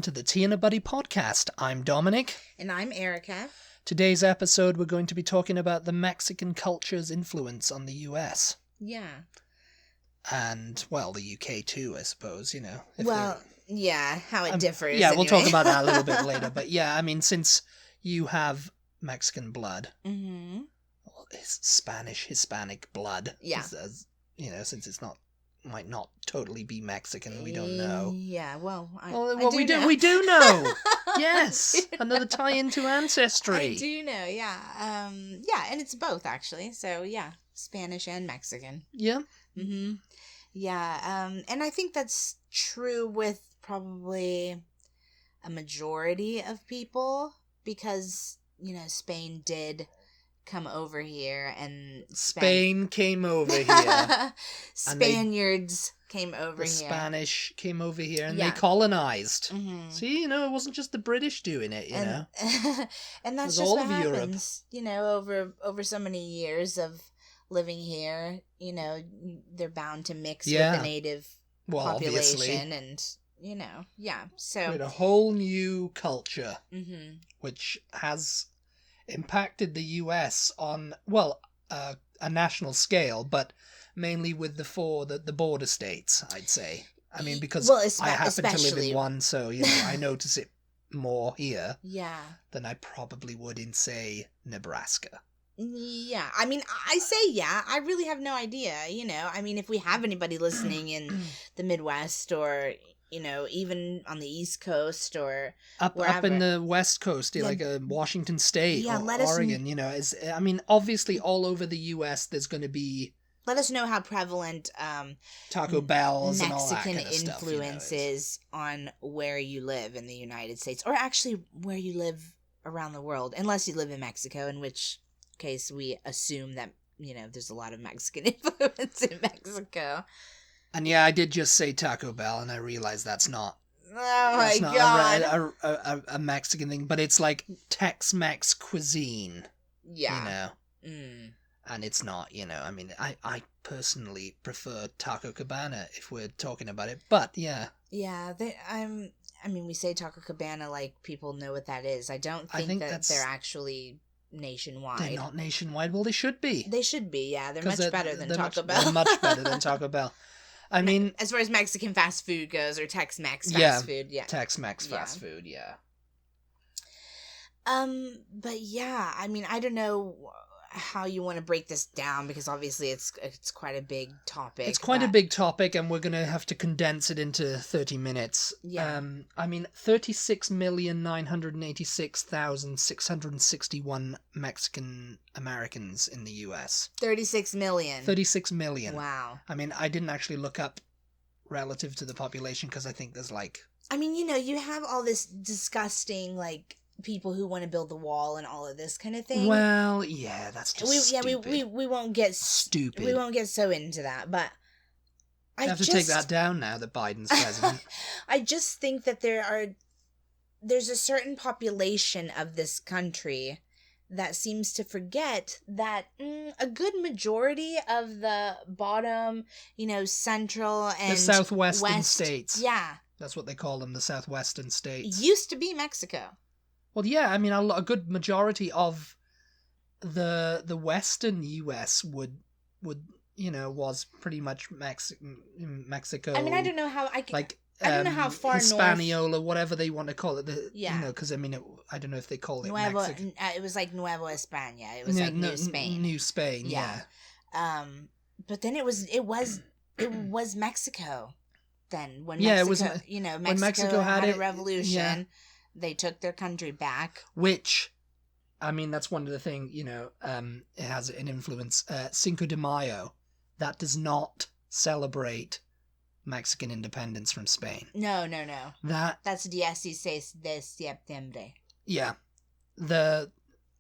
welcome to the Tea and a Buddy podcast. I'm Dominic. And I'm Erica. Today's episode, we're going to be talking about the Mexican culture's influence on the US. Yeah. And, well, the UK too, I suppose, you know. How it differs. Yeah, anyway. we'll talk about that a little bit later. But yeah, I mean, since you have Mexican blood, well, it's Spanish, Hispanic blood. Yeah. Since it's might not totally be Mexican, we don't know. Yeah, we do know. Yes, another tie into ancestry. I do know, yeah. And it's both actually. So yeah, Spanish and Mexican. Yeah. Mm-hmm. Yeah, and I think that's true with probably a majority of people because, Spain did come over here and Spain came over here. Spaniards came over here. The Spanish came over here and they colonized. Mm-hmm. See, it wasn't just the British doing it, know. And that's just what happens, over so many years of living here, they're bound to mix with the native population obviously. So with a whole new culture, which has impacted the US on, a national scale, but mainly with the border states, I'd say. I mean, because I happen to live in one, so, I notice it more here than I probably would in, say, Nebraska. Yeah, I mean, I say yeah. I really have no idea, I mean, if we have anybody listening in the Midwest or, even on the East Coast or up in the West Coast, like Washington State or Oregon, I mean, obviously all over the U.S. there's going to be... Let us know how prevalent Taco Bells Mexican and all that kind of influence stuff, is on where you live in the United States, or actually where you live around the world, unless you live in Mexico, in which case we assume that, there's a lot of Mexican influence in Mexico. And yeah, I did just say Taco Bell, and I realized that's not. Oh my God! A Mexican thing, but it's like Tex-Mex cuisine. Yeah. And it's not. I mean, I personally prefer Taco Cabana if we're talking about it, but yeah. Yeah, we say Taco Cabana like people know what that is. I don't think that they're actually nationwide. They're not nationwide. Well, they should be. They should be. Yeah, they're much better than Taco Bell. They're much better than Taco Bell. I mean, as far as Mexican fast food goes, or Tex-Mex fast food, Tex-Mex fast food, yeah. But yeah, I mean, I don't know how you want to break this down because obviously it's quite a big topic. It's quite a big topic, and we're gonna have to condense it into 30 minutes. Yeah. I mean, 36,986,661 Mexican Americans in the U.S. 36 million. 36 million. Wow. I mean, I didn't actually look up relative to the population because I think there's like... I mean, you have all this disgusting, like, people who want to build the wall and all of this kind of thing. Well, yeah, that's just stupid. We won't get... Stupid. We won't get so into that, but... I have to take that down now that Biden's president. I just think that there's a certain population of this country that seems to forget that a good majority of the bottom, central and... The southwestern west, states. Yeah. That's what they call them, the southwestern states. Used to be Mexico. Well, yeah, I mean, a good majority of the Western U.S. would was pretty much Mexico. I mean, I don't know how I don't know how far Hispaniola, north... whatever they want to call it. Because I mean, I don't know if they call it Mexico. It was like Nueva España. It was like New Spain. New Spain, yeah. But then it was Mexico. Then when Mexico had a revolution. Yeah. They took their country back. Which, I mean, that's one of the things, it has an influence. Cinco de Mayo, that does not celebrate Mexican independence from Spain. No. That's 16 de septiembre. Yeah. The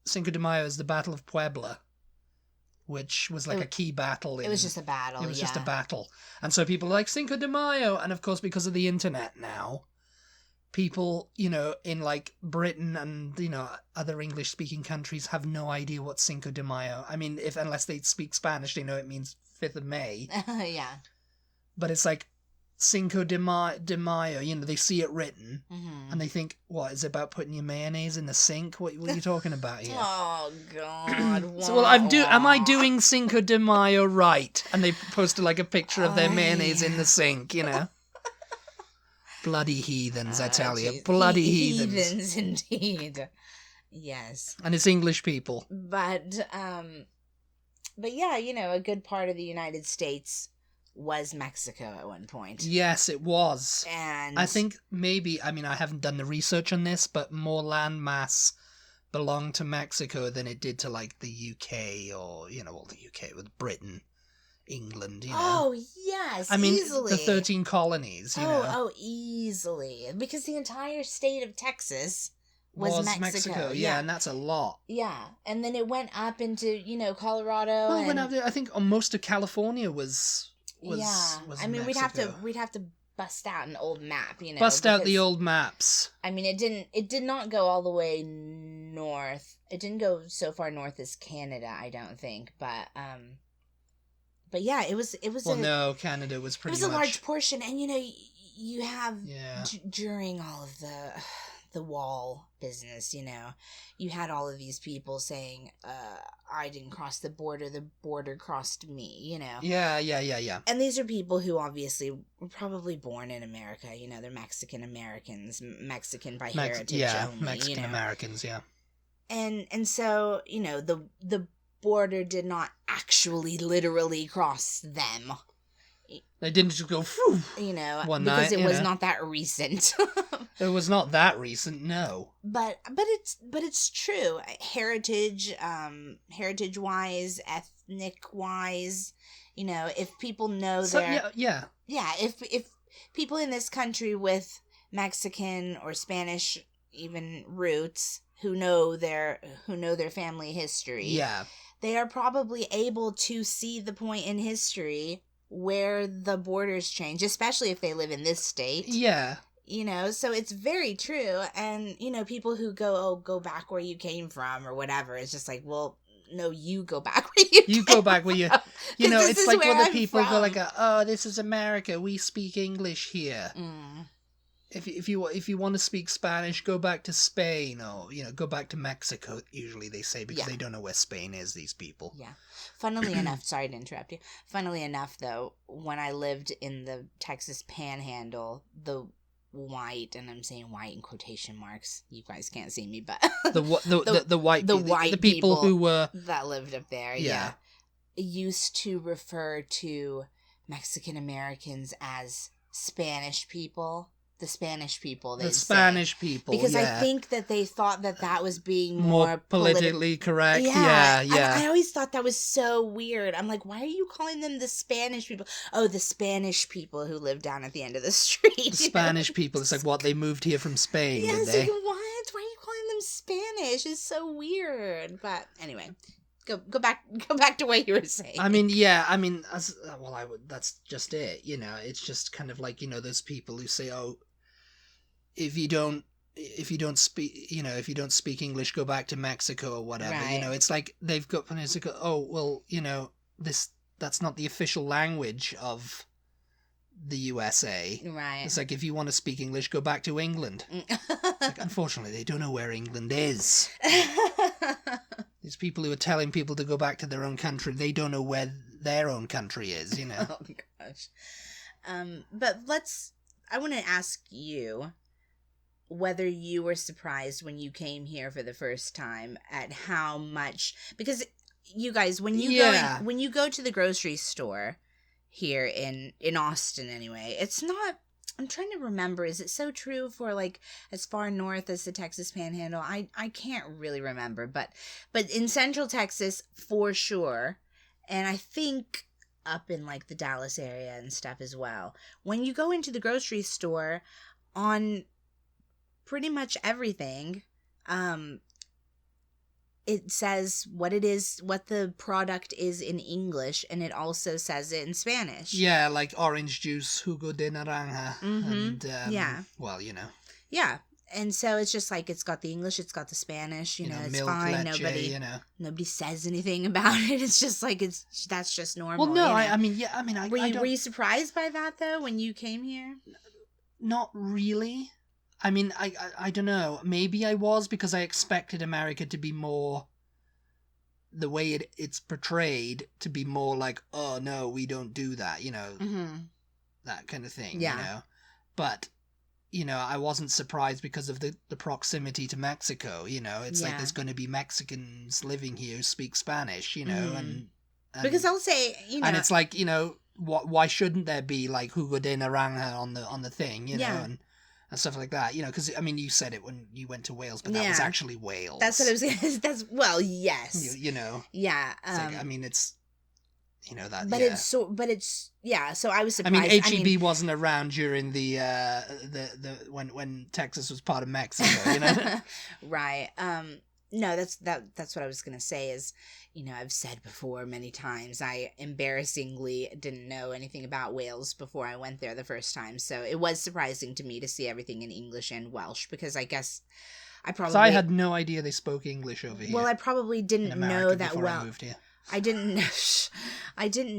Cinco de Mayo is the Battle of Puebla, which was like a key battle. It was just a battle, It was just a battle. And so people are like, Cinco de Mayo. And of course, because of the internet now... People, in like Britain and, other English-speaking countries have no idea what Cinco de Mayo. I mean, unless they speak Spanish, they know it means 5th of May. Yeah. But it's like, Cinco de Mayo, you know, they see it written, and they think, what, is it about putting your mayonnaise in the sink? What are you talking about here? Oh, God. So, well, am I doing Cinco de Mayo right? And they posted, like, a picture of their mayonnaise in the sink, you know? Bloody heathens, I tell you. Bloody heathens. Heathens, indeed. Yes. And it's English people. But yeah, you know, a good part of the United States was Mexico at one point. Yes, it was. And I think maybe, I mean, I haven't done the research on this, but more land mass belonged to Mexico than it did to, like, the UK or, you know, well, the UK with Britain, England, you know. Oh, yes, I mean, easily. the 13 colonies, you know. Oh, easily. Because the entire state of Texas was Mexico. Yeah, and that's a lot. Yeah, and then it went up into, you know, Colorado. Well, and... when I think most of California was I mean, Mexico. we'd have to bust out an old map, you know. Bust out the old maps. I mean, it did not go all the way north. It didn't go so far north as Canada, I don't think, but yeah, it was Well, no, Canada was pretty much... It was a large portion, and you know, you have Yeah. During all of the wall business, you know, you had all of these people saying, I didn't cross the border crossed me, you know. Yeah. And these are people who obviously were probably born in America, you know, they're Mexican Americans, Mexican by heritage only, Mexican you know. Americans, yeah. And so, you know, the border did not actually literally cross them. They didn't just go, phew, you know, one because night, it was not that recent. It was not that recent, no. But it's true. Heritage wise, ethnic wise, you know, if people know yeah. If people in this country with Mexican or Spanish even roots who know their family history, yeah, they are probably able to see the point in history where the borders change, especially if they live in this state. Yeah. You know, so it's very true. And, you know, people who go back where you came from or whatever, it's just like, well, no, you go back where you go back where you know, it's like when the people go like, oh, this is America, we speak English here. Mm. If you want to speak Spanish, go back to Spain, or, you know, go back to Mexico, usually they say, because they don't know where Spain is, these people. Yeah. Funnily enough, sorry to interrupt you. Funnily enough, though, when I lived in the Texas Panhandle, the white, and I'm saying white in quotation marks, you guys can't see me, but the people who were that lived up there, used to refer to Mexican Americans as Spanish people. The Spanish people, because I think that they thought that was being more politically correct. Yeah. Yeah. I always thought that was so weird. I'm like, why are you calling them the Spanish people? Oh, the Spanish people who live down at the end of the street. The Spanish people. It's like, what, they moved here from Spain, yeah, did they? Like, what? Why are you calling them Spanish? It's so weird. But anyway, go back to what you were saying. I mean, that's just it. You know, it's just kind of like, you know, those people who say, oh, if you don't speak English, go back to Mexico or whatever. Right. You know, it's like they've got, oh, well, you know, that's not the official language of the USA. Right. It's like, if you want to speak English, go back to England. Like, unfortunately, they don't know where England is. These people who are telling people to go back to their own country, they don't know where their own country is, you know. Oh gosh. But I want to ask you whether you were surprised when you came here for the first time at how much, because you guys, when you go to the grocery store here in Austin anyway, it's not, I'm trying to remember, is it so true for like as far north as the Texas Panhandle? I can't really remember, but in Central Texas for sure, and I think up in like the Dallas area and stuff as well. When you go into the grocery store, on pretty much everything, it says what it is, what the product is in English, and it also says it in Spanish. Yeah, like orange juice, jugo de naranja, and yeah. well, you know. Yeah, And so it's just like, it's got the English, it's got the Spanish, you know, it's milk, fine. leche, Nobody says anything about it. It's just like, that's just normal. Well, no, you know? I mean, Were you surprised by that though when you came here? Not really. I mean, I don't know. Maybe I was, because I expected America to be more, the way it's portrayed, to be more like, oh no, we don't do that, you know, that kind of thing, you know. But, you know, I wasn't surprised because of the proximity to Mexico, you know. It's like there's going to be Mexicans living here who speak Spanish, you know, and because I'll say, you know, and it's like, you know, why shouldn't there be like Hugo de Naranja on the thing, you know, and stuff like that, you know, because I mean, you said it when you went to Wales, but that was actually Wales. That's what I was. That's well, yes, you know, yeah. Like, I mean, it's, you know, that, but it's yeah. So I was surprised. I mean, HEB wasn't around during the when Texas was part of Mexico, you know, right? No, that's what I was gonna say is, you know, I've said before many times, I embarrassingly didn't know anything about Wales before I went there the first time. So it was surprising to me to see everything in English and Welsh, because I guess I had no idea they spoke English over here. Well, I probably didn't know that I moved here. I didn't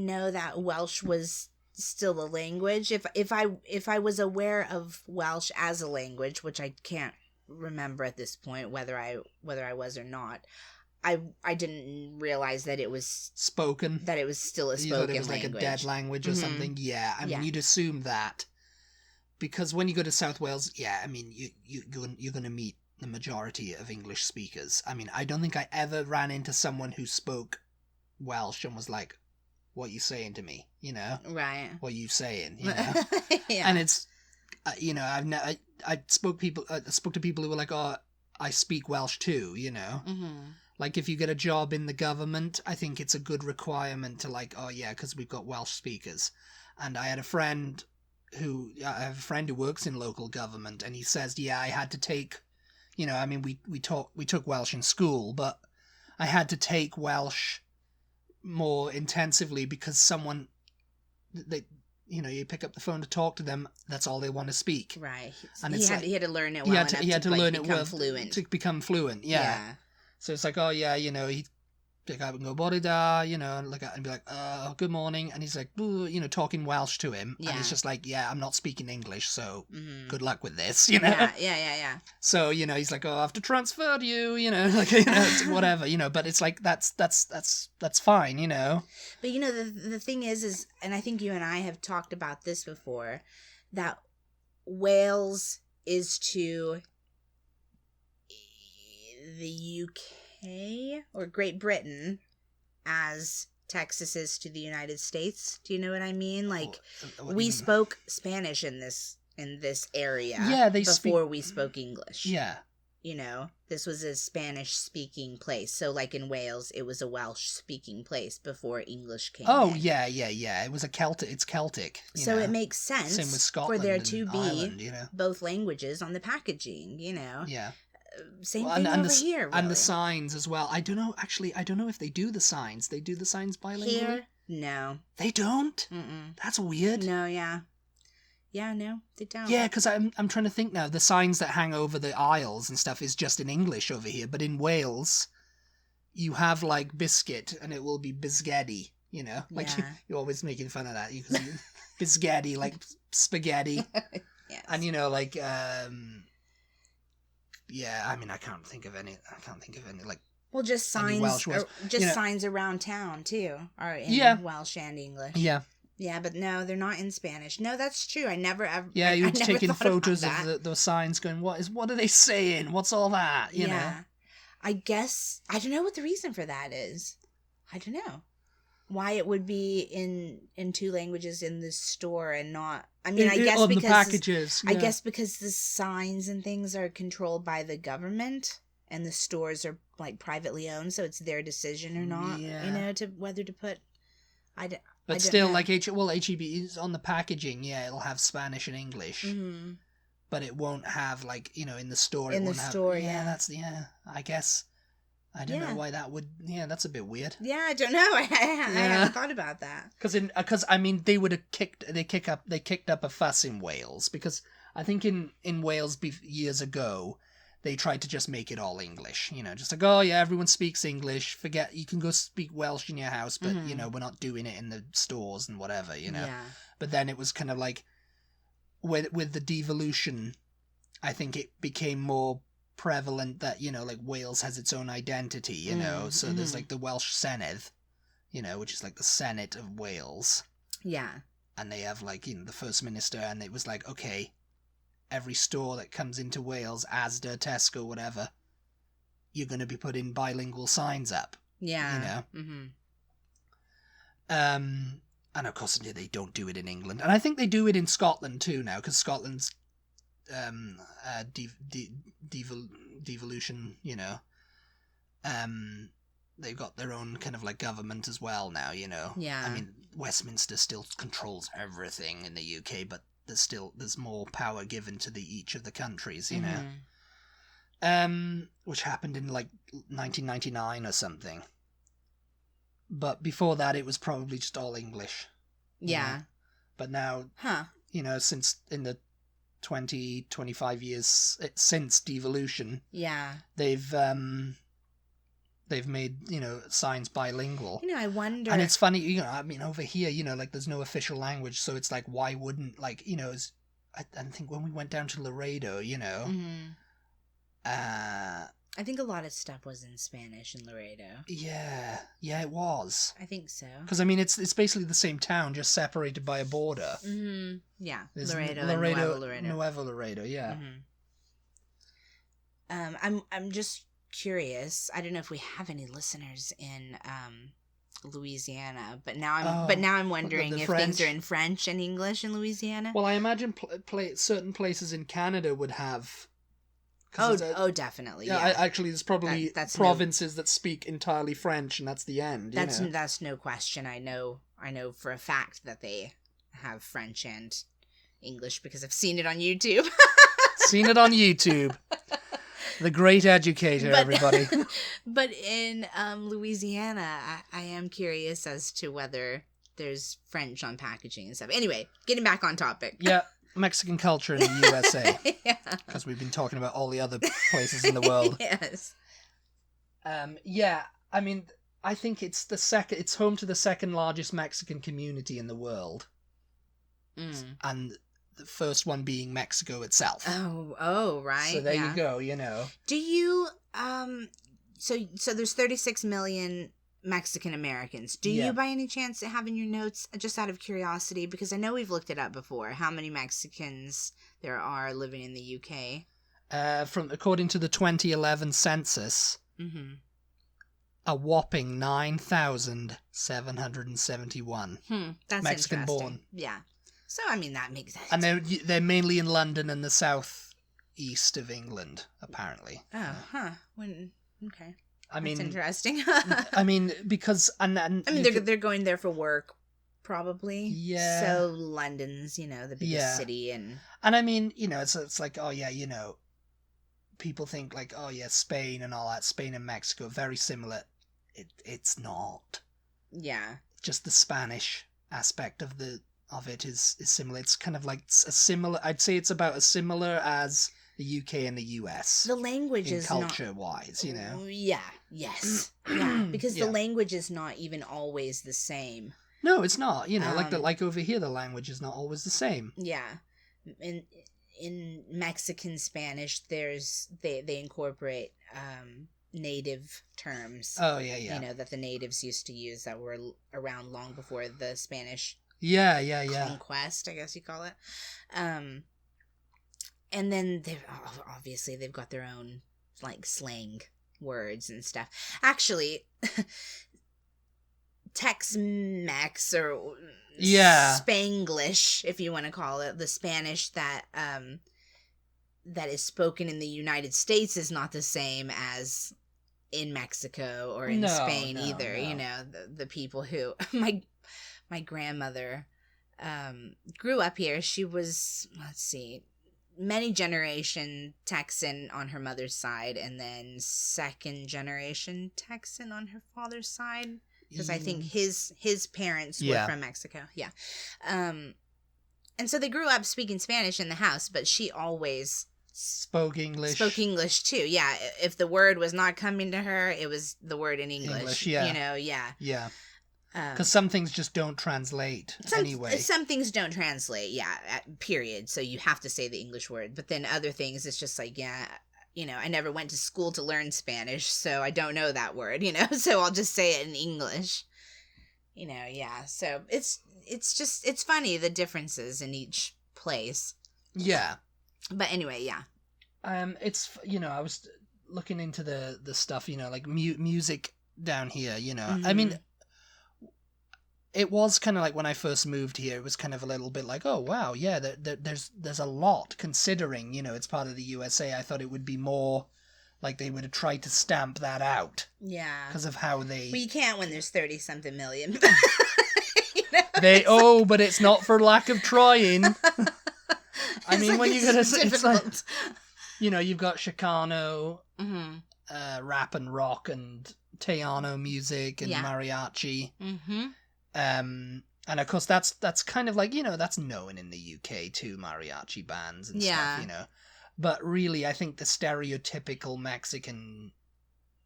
know that Welsh was still a language. If I was aware of Welsh as a language, which I can't remember at this point whether I was or not, I didn't realize that it was spoken, that it was still a spoken you thought it was language. Like a dead language or something. Yeah, I mean, you'd assume that, because when you go to South Wales, I mean, you're going to meet the majority of English speakers. I mean, I don't think I ever ran into someone who spoke Welsh and was like, what are you saying to me, you know, right, what are you saying, you know. And it's you know, I spoke to people who were like, oh, I speak Welsh too, you know. Like, if you get a job in the government, I think it's a good requirement to, like, oh yeah, because we've got Welsh speakers. And I have a friend who works in local government, and he says, I had to take, you know, I mean, we took Welsh in school, but I had to take Welsh more intensively because you know, you pick up the phone to talk to them, that's all they want to speak. Right. And he had to learn it well enough to learn it well fluent. To become fluent, yeah. So it's like, oh yeah, you know, he'd pick up and go, Butty da, you know, and look at and be like, good morning. And he's like, you know, talking Welsh to him. And it's just like, I'm not speaking English, so good luck with this, you know? Yeah. So, you know, he's like, oh, I have to transfer to you, you know, like, you know, whatever, you know, but it's like, that's fine, you know? But, you know, the thing is, and I think you and I have talked about this before, that Wales is to the UK or Great Britain as Texas is to the United States. Do you know what I mean? Like, we spoke Spanish in this area before we spoke English. Yeah. You know, this was a Spanish-speaking place. So, like in Wales, it was a Welsh-speaking place before English came in. Yeah. It was it's Celtic. So it makes sense Same with Scotland for there to be Ireland, you know? both languages on the packaging, you know? Yeah. Same thing over here, really. And the signs as well. I don't know if they do the signs. They do the signs bilingually? Here? No. They don't? Mm-mm. That's weird. No, yeah. Yeah, no, they don't. Yeah, because I'm trying to think now. The signs that hang over the aisles and stuff is just in English over here. But in Wales, you have, like, biscuit, and it will be bisgetti, you know? Like, you're always making fun of that. Bisgetti, like spaghetti. Yes. And, you know, like, I mean, I can't think of any, like... Well, just signs, signs around town, too, are in Welsh and English. Yeah. Yeah, but no, they're not in Spanish. No, that's true. I never ever. Yeah, you're taking photos of the signs, going, "What are they saying? What's all that?" You know. I guess I don't know what the reason for that is. I don't know why it would be in two languages in this store and not. I mean, I guess on because the packages. I guess because the signs and things are controlled by the government and the stores are like privately owned, so it's their decision or not. Yeah. You know, to whether to put. But still, know. Like HEB is on the packaging. Yeah, it'll have Spanish and English, but it won't have, like, you know, in the store. I guess I don't know why that would. Yeah, that's a bit weird. Yeah, I don't know. I hadn't thought about that. Because I mean, they would have kicked up a fuss in Wales because I think in Wales years ago, they tried to just make it all English. Just like, oh yeah, everyone speaks English. Forget, you can go speak Welsh in your house, but, we're not doing it in the stores and whatever, Yeah. But then it was kind of like, with the devolution, I think it became more prevalent that, like Wales has its own identity, so there's like the Welsh Senedd, which is like the Senate of Wales. Yeah. And they have like, the First Minister, and it was like, okay, every store that comes into Wales, Asda, Tesco, whatever, you're going to be putting bilingual signs up. Yeah. And of course they don't do it in England, and I think they do it in Scotland too now, because Scotland's devolution, they've got their own kind of like government as well now, Yeah. I mean, Westminster still controls everything in the UK, but there's more power given to each of the countries, which happened in like 1999 or something. But before that, it was probably just all English. Yeah. But now, since in the 25 years since devolution, yeah, they've made, signs bilingual. I wonder. And it's funny, I mean, over here, like there's no official language, so it's like, why wouldn't, like, I think when we went down to Laredo, I think a lot of stuff was in Spanish in Laredo. Yeah, it was. I think so. Because, I mean, it's basically the same town, just separated by a border. Mm-hmm. Yeah, There's Laredo, Nuevo Laredo, yeah. Mm-hmm. I'm just curious. I don't know if we have any listeners in Louisiana, but now I'm wondering if things are in French and English in Louisiana. Well, I imagine certain places in Canada would have. Definitely. Yeah, actually, there's probably provinces that speak entirely French, and that's the end. That's no question. I know for a fact that they have French and English because I've seen it on YouTube. Seen it on YouTube. The great educator, everybody. But in Louisiana, I am curious as to whether there's French on packaging and stuff. Anyway, getting back on topic. Yeah. Mexican culture in the USA. Yeah. Because we've been talking about all the other places in the world. Yes. Yeah, I mean, I think it's home to the second largest Mexican community in the world. And the first one being Mexico itself. Oh, right. So there you go, Do you, so there's 36 million Mexican Americans. Do you by any chance have in your notes, just out of curiosity, because I know we've looked it up before, how many Mexicans there are living in the UK? According to the 2011 census, a whopping 9,771. That's Mexican born. Yeah. So I mean that makes sense. And they're mainly in London and the southeast of England, apparently. Oh, okay. I mean, that's interesting. I mean, because I mean, they're going there for work, probably. Yeah. So London's, the biggest city, and I mean, it's like, oh yeah, people think like, oh yeah, Spain and all that, Spain and Mexico, very similar. It's not. Yeah. Just the Spanish aspect of it is similar. It's kind of like a similar. I'd say it's about as similar as the UK and the US. The language is culture-wise, Yeah. Yes. Yeah. Because the language is not even always the same. No, it's not. Like over here, the language is not always the same. Yeah. In Mexican Spanish, they incorporate native terms. Oh yeah. That the natives used to use that were around long before the Spanish. Yeah. Conquest, I guess you call it. And then they've got their own like slang words and stuff. Actually, Tex-Mex or Spanglish, if you want to call it, the Spanish that is spoken in the United States is not the same as in Mexico or in Spain either. No. The people who my grandmother grew up here. She was, many generation Texan on her mother's side, and then second generation Texan on her father's side, because I think his parents were from Mexico. Yeah. And so they grew up speaking Spanish in the house, but she always spoke English. Spoke English too, yeah. If the word was not coming to her, it was the word in English. Yeah. You know, yeah. Yeah. Because some things just don't translate anyway. Some things don't translate, yeah, period. So you have to say the English word. But then other things, it's just like, yeah, you know, I never went to school to learn Spanish, so I don't know that word, you know, so I'll just say it in English. You know, yeah. So it's funny, the differences in each place. Yeah. But anyway, yeah. It's, you know, I was looking into the stuff, you know, like music down here, you know. I mean, it was kind of like when I first moved here, it was kind of a little bit like, oh, wow, yeah, there's a lot, considering, you know, it's part of the USA. I thought it would be more like they would have tried to stamp that out. Yeah. Because of how they... Well, you can't when there's 30-something million. You know, but it's not for lack of trying. I mean, like, when you get it's like, you know, you've got Chicano, rap and rock and Tejano music and mariachi. Mm-hmm. And of course that's kind of like, you know, that's known in the UK too, mariachi bands and stuff, you know. But really, I think the stereotypical Mexican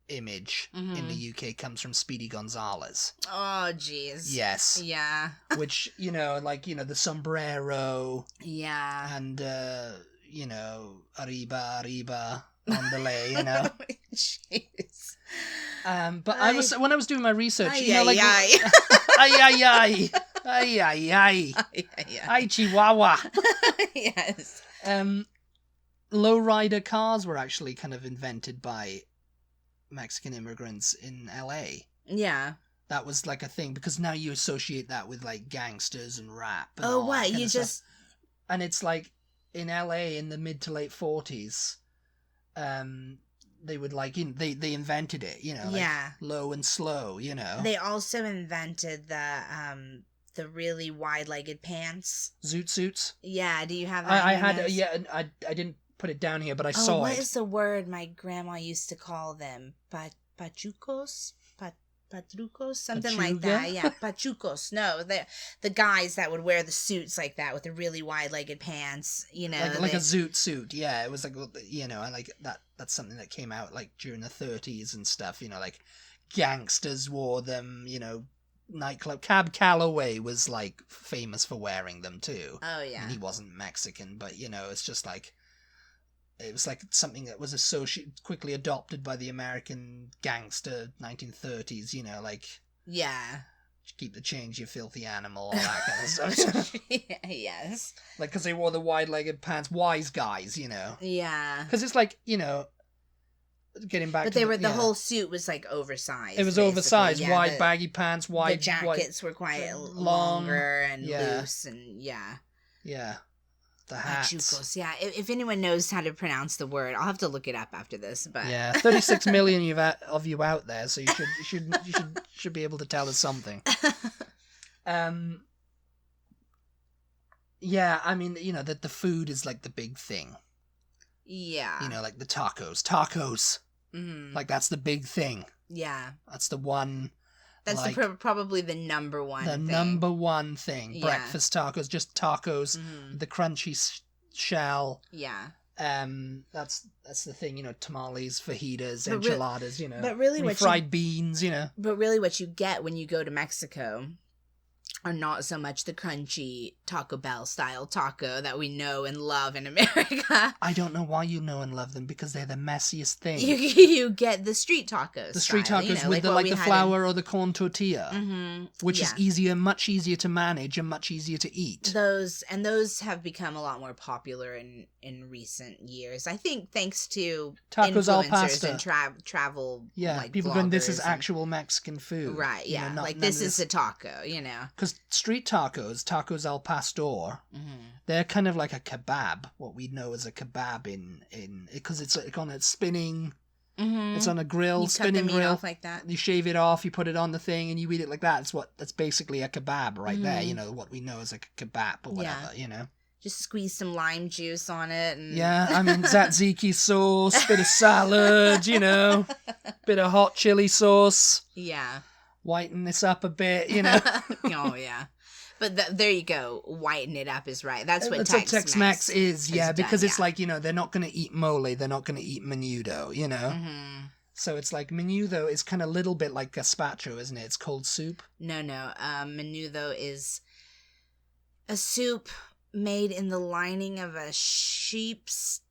image in the UK comes from Speedy Gonzales. Oh, jeez. Yes. Yeah. Which, you know, like, you know, the sombrero. Yeah. And, you know, arriba, andale, you know. Jeez. But when I was doing my research, you know, like... Ay. Ay, Chihuahua. Yes. Lowrider cars were actually kind of invented by Mexican immigrants in LA. Yeah. That was like a thing, because now you associate that with like gangsters and rap. And oh, what? You just... And it's like in LA in the mid to late 40s, they would like, you know, they invented it, you know, like low and slow, you know. They also invented the really wide-legged pants. Zoot suits? Yeah, do you have that? I didn't put it down here, but I saw it. What is the word my grandma used to call them? Pachucos? Patrucos? Something like that. Yeah, pachucos. No, the guys that would wear the suits like that with the really wide-legged pants, you know. Like a zoot suit, yeah. It was like, you know, and like that's something that came out like during the 30s and stuff, you know, like gangsters wore them, you know. Nightclub Cab Calloway was like famous for wearing them too. Oh yeah. And he wasn't Mexican, but you know, it's just like it was like something that was quickly adopted by the American gangster 1930s, you know, like keep the change, you filthy animal, all that kind of stuff. Yes. Like, because they wore the wide-legged pants, wise guys, you know. Yeah. Because it's like, you know, getting back to the whole suit was like oversized. It was basically oversized, wide baggy pants, wide... The jackets were quite longer and loose, and yeah. The hats. Pachucos, yeah. If anyone knows how to pronounce the word, I'll have to look it up after this. But 36 million of you out there, so you should be able to tell us something. Yeah, I mean, you know, that the food is like the big thing. Yeah. You know, like the tacos. Mm-hmm. Like that's the big thing. Yeah. That's the one. That's like, probably the number one thing. The number one thing. Yeah. Breakfast tacos, just tacos, the crunchy shell. Yeah. That's the thing, you know, tamales, fajitas, enchiladas, you know. But really fried beans, you know. But really what you get when you go to Mexico are not so much the crunchy Taco Bell style taco that we know and love in America. I don't know why you know and love them, because they're the messiest thing. You get the street tacos. The street tacos, you know, with the flour or the corn tortilla, which is much easier to manage and much easier to eat. Those have become a lot more popular in recent years. I think thanks to tacos al pastor and travel. Yeah, like, people going, this is actual Mexican food. Right, yeah. You know, like this is a taco, you know. Because street tacos al pastor, they're kind of like a kebab, what we know as a kebab in because it's like on a spinning, it's on a grill, you spinning grill off like that. You shave it off, you put it on the thing, and you eat it like that. That's basically a kebab right there. You know, what we know as a kebab or whatever. You know. Just squeeze some lime juice on it. And... Yeah, I mean, tzatziki sauce, bit of salad, you know, bit of hot chili sauce. Yeah. Whiten this up a bit, you know. Oh, yeah. But there you go. Whiten it up is right. That's what Tex-Mex is, yeah, because done, it's like, they're not going to eat mole, they're not going to eat menudo, Mm-hmm. So it's like menudo is kind of a little bit like gazpacho, isn't it? It's cold soup. No. Menudo is a soup made in the lining of a sheep's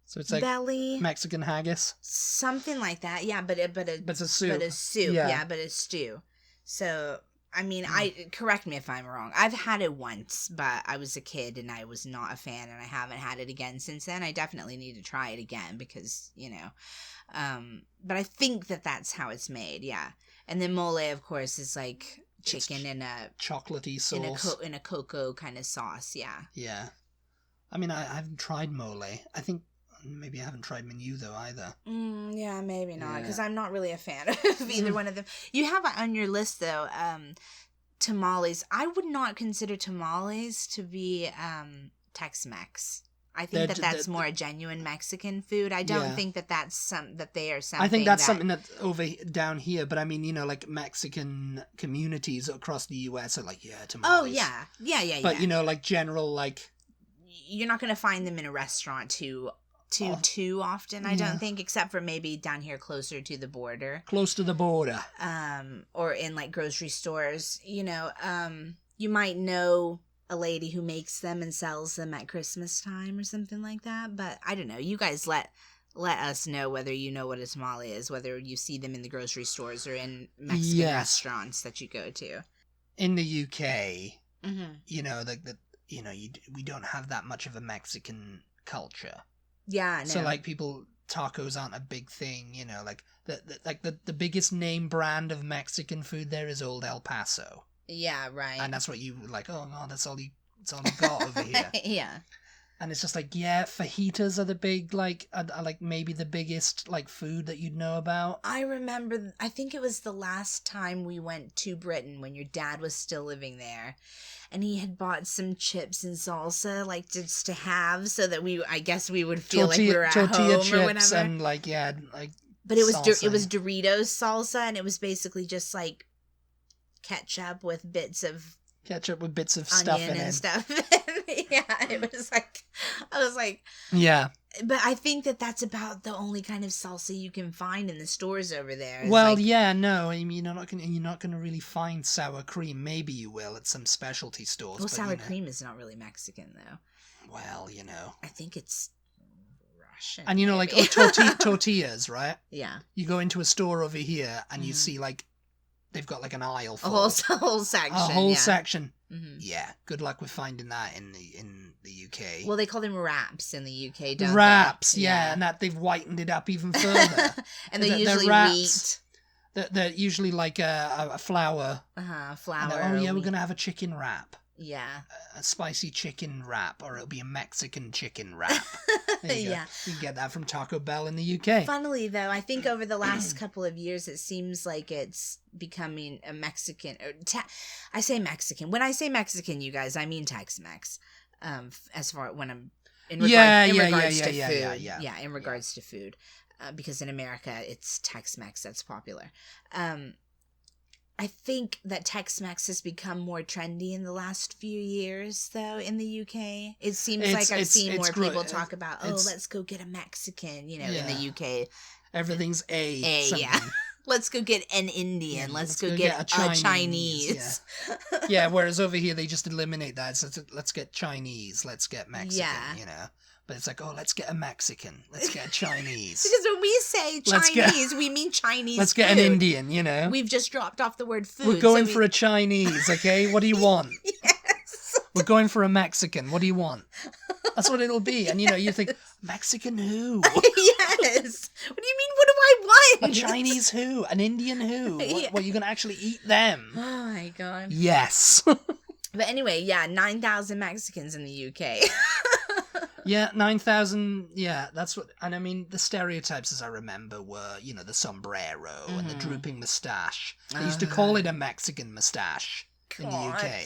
So it's like belly, Mexican haggis, something like that. Yeah, but it's a soup. But a soup, yeah, but a stew. So I mean, correct me if I'm wrong. I've had it once, but I was a kid and I was not a fan, and I haven't had it again since then. I definitely need to try it again because but I think that's how it's made. Yeah, and then mole, of course, is like chicken in a chocolatey sauce in a cocoa kind of sauce. Yeah. Yeah. I mean, I haven't tried mole. I think maybe I haven't tried menudo either. Yeah, maybe not, because I'm not really a fan of either one of them. You have on your list, though, tamales. I would not consider tamales to be Tex-Mex. I think that's more a genuine Mexican food. I don't think that they are something. I think that's something that down here, but I mean, like Mexican communities across the U.S. are like, tamales. Oh, yeah. But, like general, like... You're not going to find them in a restaurant too often, I don't think, except for maybe down here closer to the border. Close to the border. Or in, like, grocery stores. You might know a lady who makes them and sells them at Christmas time or something like that, but I don't know. You guys let us know whether you know what a tamale is, whether you see them in the grocery stores or in Mexican restaurants that you go to. In the UK, we don't have that much of a Mexican culture. Yeah, no. So like tacos aren't a big thing, like the biggest name brand of Mexican food there is Old El Paso. Yeah, right. And that's what you like, oh no, that's all you got over here. Yeah. And it's just like, fajitas are the big, are like maybe the biggest, like, food that you'd know about. I remember, I think it was the last time we went to Britain when your dad was still living there. And he had bought some chips and salsa, like, just to have so that I guess we would feel like we were at home chips or whatever. And, like, but it was Doritos salsa, and it was basically just, like, ketchup with bits of stuff in it. And stuff. Yeah, it was like, I was like, yeah. But I think that's about the only kind of salsa you can find in the stores over there. Well, no, I mean, you're not gonna really find sour cream. Maybe you will at some specialty stores. Well, sour cream is not really Mexican, though. Well, I think it's Russian. And like tortillas, right? Yeah. You go into a store over here and you see like they've got like an aisle full. A whole section. A whole section. Mm-hmm. Yeah, good luck with finding that in the UK. Well, they call them wraps in the UK, don't wraps, they? yeah, and that they've whitened it up even further. And they're usually wheat. They're usually like a flour. Flour. We're gonna have a chicken wrap. Yeah. A spicy chicken wrap, or it'll be a Mexican chicken wrap. There you go. You can get that from Taco Bell in the UK. Funnily, though, I think over the last couple of years, it seems like it's becoming a Mexican. I say Mexican. When I say Mexican, you guys, I mean Tex-Mex. As far when I'm in regards to food. Yeah, in regards to food, because in America it's Tex-Mex that's popular. I think that Tex-Mex has become more trendy in the last few years, though, in the UK. It seems like I've seen more people talk about, let's go get a Mexican, in the UK. Everything's yeah. Let's go get an Indian. Let's go get a Chinese. Yeah, whereas over here they just eliminate that. So let's get Chinese. Let's get Mexican, But it's like, let's get a Mexican. Let's get a Chinese. Because when we say Chinese, we mean Chinese Let's get an Indian, We've just dropped off the word food. We're going for a Chinese, okay? What do you want? Yes. We're going for a Mexican. What do you want? That's what it'll be. And, you think, Mexican who? Yes. What do you mean, what do I want? A Chinese who? An Indian who? What, you're going to actually eat them? Oh, my God. Yes. But anyway, 9,000 Mexicans in the UK. Yeah, 9,000, that's what, and I mean, the stereotypes as I remember were, the sombrero and the drooping moustache. They used to call it a Mexican moustache in the UK.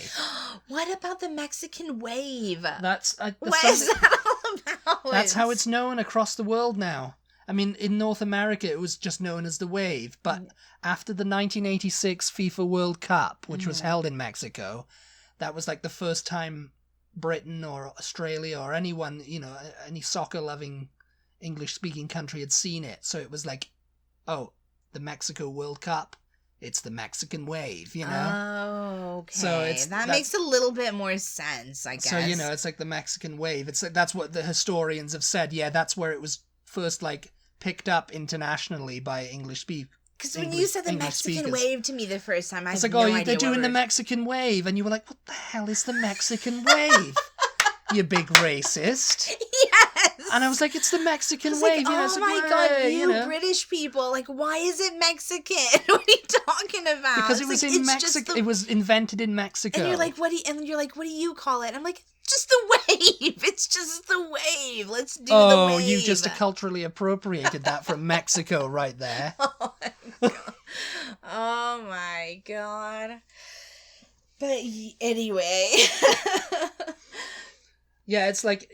What about the Mexican wave? What is that all about? That's how it's known across the world now. I mean, in North America, it was just known as the wave, but after the 1986 FIFA World Cup, which was held in Mexico, that was like the first time Britain or Australia or anyone, any soccer-loving English-speaking country had seen it. So it was like, oh, the Mexico World Cup, it's the Mexican wave, Oh, okay. So that makes a little bit more sense, I guess. So, it's like the Mexican wave. It's like, that's what the historians have said. Yeah, that's where it was first, like, picked up internationally by English speakers. Because when you said the Mexican wave to me the first time, I was like, no idea they're doing the Mexican wave. And you were like, what the hell is the Mexican wave? You big racist. Yes. And I was like, it's the Mexican wave. Oh my God, you British people. Like, why is it Mexican? What are you talking about? Because it was in Mexico. It was invented in Mexico. And you're like, what do you call it? I'm like, just the wave. It's just the wave. Let's do the wave. Oh, you just culturally appropriated that from Mexico right there. Oh my God. But anyway. Yeah, it's like,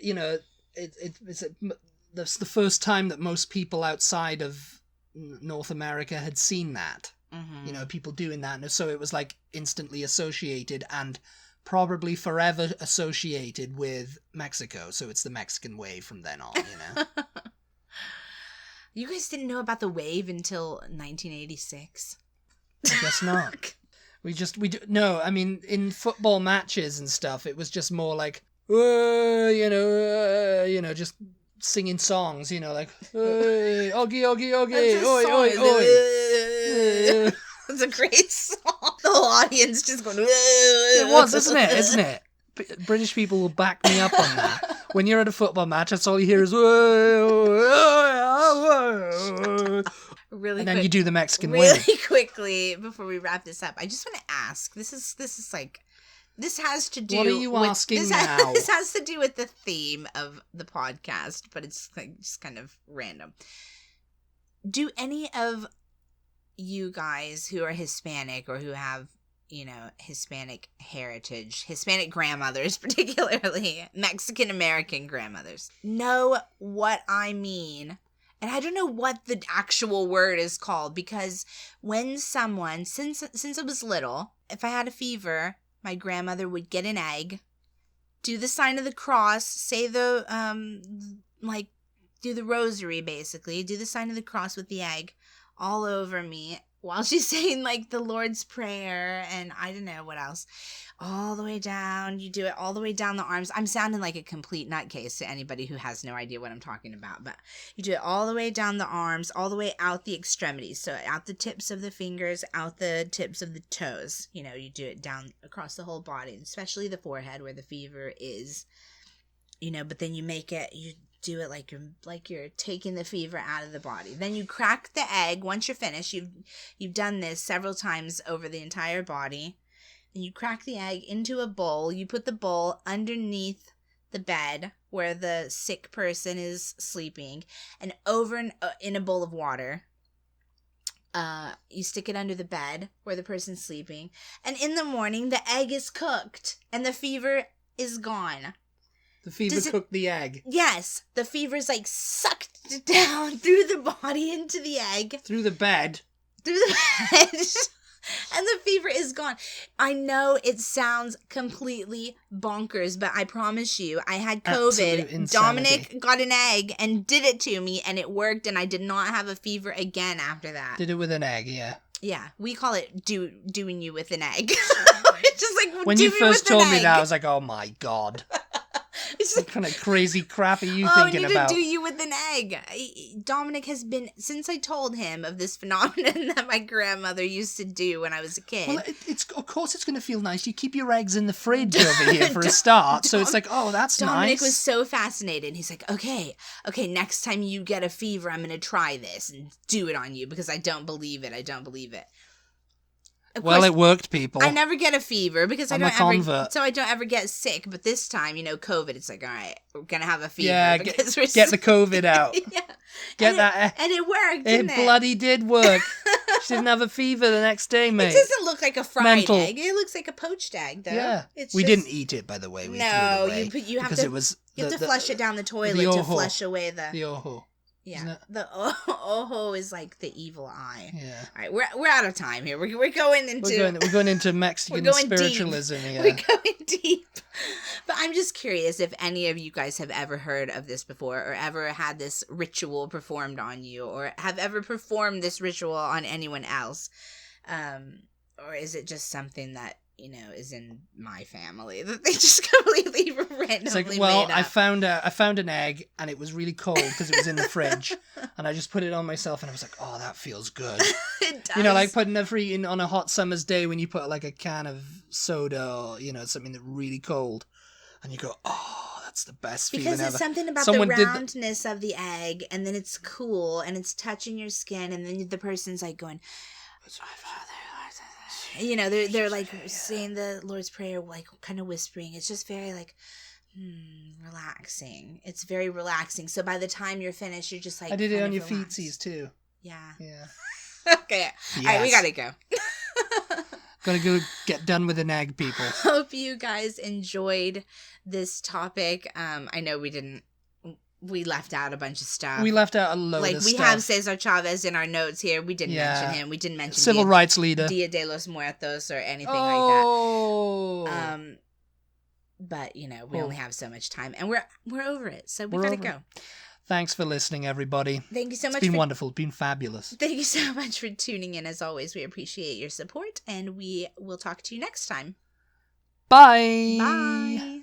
that's the first time that most people outside of North America had seen that. Mm-hmm. People doing that. And so it was like instantly associated and probably forever associated with Mexico. So it's the Mexican wave from then on, You guys didn't know about the wave until 1986? I guess not. No, I mean, in football matches and stuff, it was just more like, just singing songs, like, Oggy, Oggy, Oggy, oi, oi, oi. It's a great song. The whole audience just going, It was, isn't it? British people will back me up on that. When you're at a football match, that's all you hear is, really, and then you do the Mexican wave. Really quickly, before we wrap this up, I just want to ask, this has to do. What are you asking now? This has to do with the theme of the podcast, but it's like just kind of random. Do any of you guys who are Hispanic or who have, Hispanic heritage, Hispanic grandmothers, particularly Mexican American grandmothers, know what I mean? And I don't know what the actual word is called, because when someone, since I was little, if I had a fever, my grandmother would get an egg, do the sign of the cross, say the, do the rosary, basically, do the sign of the cross with the egg all over me while she's saying, like, the Lord's Prayer, and I don't know what else. All the way down. You do it all the way down the arms. I'm sounding like a complete nutcase to anybody who has no idea what I'm talking about, but you do it all the way down the arms, all the way out the extremities. So out the tips of the fingers, out the tips of the toes. You do it down across the whole body, especially the forehead where the fever is. But then you do it like you're taking the fever out of the body. Then you crack the egg. Once you're finished, you've done this several times over the entire body. And you crack the egg into a bowl. You put the bowl underneath the bed where the sick person is sleeping, and over in a bowl of water. You stick it under the bed where the person's sleeping, and in the morning the egg is cooked and the fever is gone. The fever cooked the egg. Yes, the fever's like sucked down through the body into the egg. Through the bed. And the fever is gone. I know it sounds completely bonkers, but I promise you, I had COVID. Dominic got an egg and did it to me, and it worked, and I did not have a fever again after that. Did it with an egg, yeah. Yeah, we call it doing you with an egg. It's just like when you first told me that, I was like, oh my God. What kind of crazy crap are you thinking I need about? to do you with an egg. Dominic has been, since I told him of this phenomenon that my grandmother used to do when I was a kid. Well, of course it's going to feel nice. You keep your eggs in the fridge over here for a start. So it's like, oh, that's Dominic nice. Dominic was so fascinated. He's like, okay, next time you get a fever, I'm going to try this and do it on you because I don't believe it. Of course, it worked, people. I never get a fever because I don't ever get sick. But this time, COVID, it's like, all right, we're gonna have a fever. Yeah, get the COVID out. Yeah, and it worked. Didn't it bloody did work. She didn't have a fever the next day, mate. It doesn't look like a fried egg. It looks like a poached egg, though. Yeah, we didn't eat it, by the way. We threw it away you have to flush it down the toilet to flush away the ojo. Yeah, isn't it? the ojo is like the evil eye. Yeah. All right, we're out of time here. We're going into We're going into Mexican we're going spiritualism deep. here. We're going deep. But I'm just curious if any of you guys have ever heard of this before, or ever had this ritual performed on you, or have ever performed this ritual on anyone else, or is it just something that is in my family that they just completely randomly It's like, made well, up? I found an egg and it was really cold because it was in the fridge, and I just put it on myself and I was like, oh, that feels good. It does. Like putting in on a hot summer's day when you put like a can of soda or something that's really cold, and you go, oh, that's the best feeling because ever. it's something about Someone the did roundness of the egg, and then it's cool and it's touching your skin, and then the person's like going, "It's my father." They're like saying the Lord's Prayer, like kind of whispering. It's just very like relaxing. It's very relaxing. So by the time you're finished, you're just like, I did it on your relaxed. feetsies too. Yeah. Yes. Okay. All right, we gotta go. Gotta go get done with an egg, people. Hope you guys enjoyed this topic. I know we left out a bunch of stuff. We left out a load like of we stuff. have Cesar Chavez in our notes here. We didn't mention him. We didn't mention civil rights leader, Dia de los Muertos, or anything like that. But we only have so much time, and we're over it, so we gotta go. Thanks for listening, everybody. Thank you so much. It's been wonderful. It's been fabulous. Thank you so much for tuning in. As always, we appreciate your support, and we will talk to you next time. Bye. Bye.